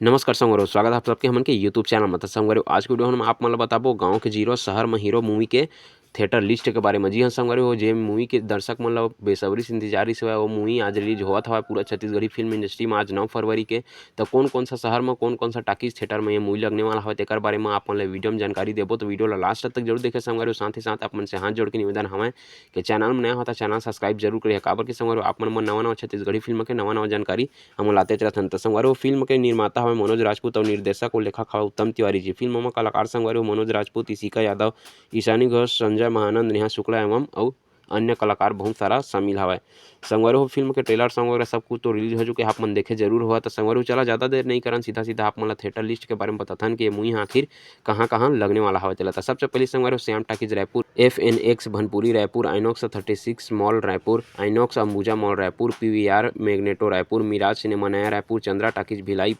नमस्कार संगवारी, स्वागत है आप सबके हमन के यूट्यूब चैनल में। तो संगवारी, आज के वीडियो में आप मन ल बताबो गाँव के जीरो शहर में हीरो मूवी के थिएटर लिस्ट के बारे में। जी हाँ संगवारी हो, जे मूवी के दर्शक मन ल बेसब्री से इंतजार से वो मूवी आज रिलीज होवत हवय पूरा छत्तीसगढ़ी फिल्म इंडस्ट्री में आज 9 फरवरी के। तो कौन सा शहर में कौन सा टाकीज थिएटर में ये मूवी लगने वाला हवय तेकर बारे में आप मन ल वीडियो में जानकारी देबो। तो वीडियो ला लास्ट तक जरूर देखे संगवारी। साथ ही साथ आप मन से हाथ जोड़ के निवेदन हवय कि चैनल में नया हो तो चैनल सब्सक्राइब जरूर करिए। काबर के संगवारी आप मन नवा छत्तीसगढ़ी फिल्म के नवा जानकारी हम लाते रहथन। तो संगवारी फिल्म के निर्माता हवय मनोज राजपूत और निर्देशक और लेखक हवय उत्तम तिवारी जी। फिल्म में कलाकार संगवारी मनोज राजपूत, इशिका यादव, ईशानी घोष, संजय महानंद, नेहा शुक्ला एवं और अन्य कलाकार बहुत सारा शामिल हवय। संगवारी हो फिल्म के ट्रेलर सॉन्ग वगैरह सब कुछ तो रिलीज हो चुके, आप मन देखे जरूर हुआ। तो संगवारी चला ज़्यादा देर नहीं करन, सीधा आप मन थिएटर लिस्ट के बारे में बताथन कि ये मूवी आखिर कहाँ लगने वाला हवय। चला तो सबसे पहले संगवारी Shyam talkies Raipur, FNX Bhanpuri Raipur, INOX 36 mall Raipur, INOX Ambuja mall Raipur, PVR Magneto Raipur, Miraj cinema Naya Raipur, Chandra talkies Bhilai,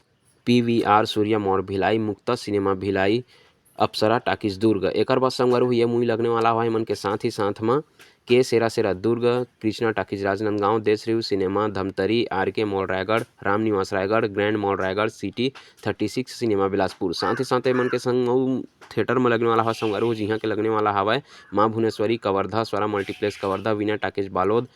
PVR Surya mall Bhilai, Mukta cinema Bhilai, Apsara talkies Durg. एक बाद संगवारी ये मूवी लगने वाला है मन के साथ ही साथ में K Sera Durg, Krishna talkies Rajnandgaon, देशरिव cinema Dhamtari, RK mall Raigarh, Ram Niwas Raigarh, grand mall Raigarh, city 36 cinema Bilaspur. साथ ही साथ मन के संग थिएटर में लगने वाला है संगवारी जी हाँ के लगने वाला हवय Maa Bhuvaneshwari Kawardha, Swara multiplex Kawardha, Vinay talkies Balod,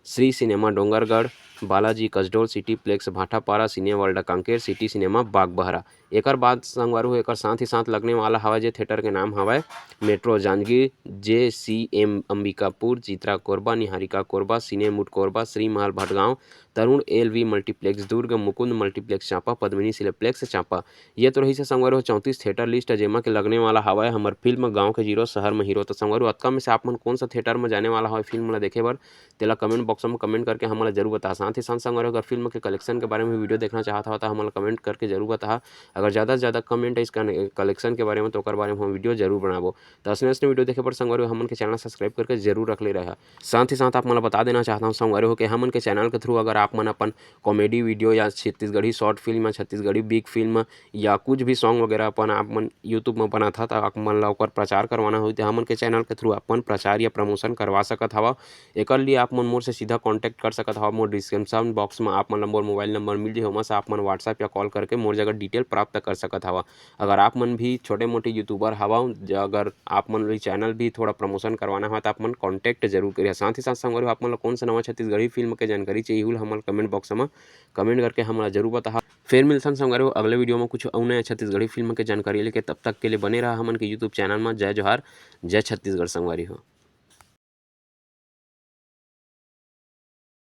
Shri cinema Dongargarh, Balaji Kasdol, city plex Bhatapara, cine world Kanker, city cinema Bagbahra. एक बाद संगवारू एक साथ ही साथ लगने वाला हवा जे थिएटर के नाम हवय मेट्रो जांजगीर, JCM अंबिकापुर, चित्रा कोरबा, निहारिका कोरबा, सिने मुट कोरबा, श्री महल भटगांव, तरुण LV मल्टीप्लेक्स दुर्ग, मुकुंद मल्टीप्लेक्स चांपा, पद्मिनी सिनेप्लेक्स चांपा। ये तो रही से संगवारू 34 थिएटर लिस्ट जेमा के लगने वाला हवय हमर फिल्म गाँव के जीरो शहर में हीरो। तो संगवारू अतका में से आप मन कौन सा थिएटर में जाने वाला हवय फिल्म ला देखे बर तेला कमेंट बॉक्स में कमेंट करके हमला जरूर बता। साथ ही साथ संगवारी अगर फिल्म के कलेक्शन के बारे में वीडियो देखना चाहता हो तो हमला कमेंट करके जरूर बता। अगर ज़्यादा से ज़्यादा कमेंट है इसका कलेक्शन के बारे में तो बारे में हम वीडियो जरूर बनाबो। तो असने वीडियो देखे पर संगवारी हमन के चैनल सब्सक्राइब करके जरूर रख ले रहा। साथ ही साथ आप मला बता देना चाहता हूँ संगवारी हो कि हमन के चैनल के थ्रू अगर आप मन अपन कॉमेडी वीडियो या छत्तीसगढ़ी शॉर्ट फिल्म या छत्तीसगढ़ी बिग फिल्म या कुछ भी सॉन्ग वगैरह अपन आप मन यूट्यूब में बना था तो आप मन ला प्रचार करवाना हो तो हमन के चैनल के थ्रू अपन प्रचार या प्रमोशन करवा सकत हवा। एक लिए आप मन मोर से सीधा कांटेक्ट कर सकत हवा। मोर डिस्क्रिप्शन बॉक्स में आप मन मोर मोबाइल नंबर मिल जाए, वहाँ से आप मन व्हाट्सएप या कॉल करके मोर जगह डिटेल प्राप्त कर सकत हवा। अगर आप मन भी छोटे मोटे यूट्यूबर हवा, अगर आप मन चैनल भी थोड़ा प्रमोशन करवाना हो तो आप मन कॉन्टैक्ट जरूर करिए। साथ ही साथ संगवारी आप मन कौन सा नवा छत्तीसगढ़ी फिल्म के जानकारी चाहिए हमन कमेंट बॉक्स में कमेंट करके हमला जरूर बता। फिर मिलसन संगवारी अगले वीडियो में कुछ और नया छत्तीसगढ़ी फिल्म के जानकारी लेके, तब तक के लिए बने रहा हमन के यूट्यूब चैनल में। जय जोहार, जय छत्तीसगढ़ संगवारी हो।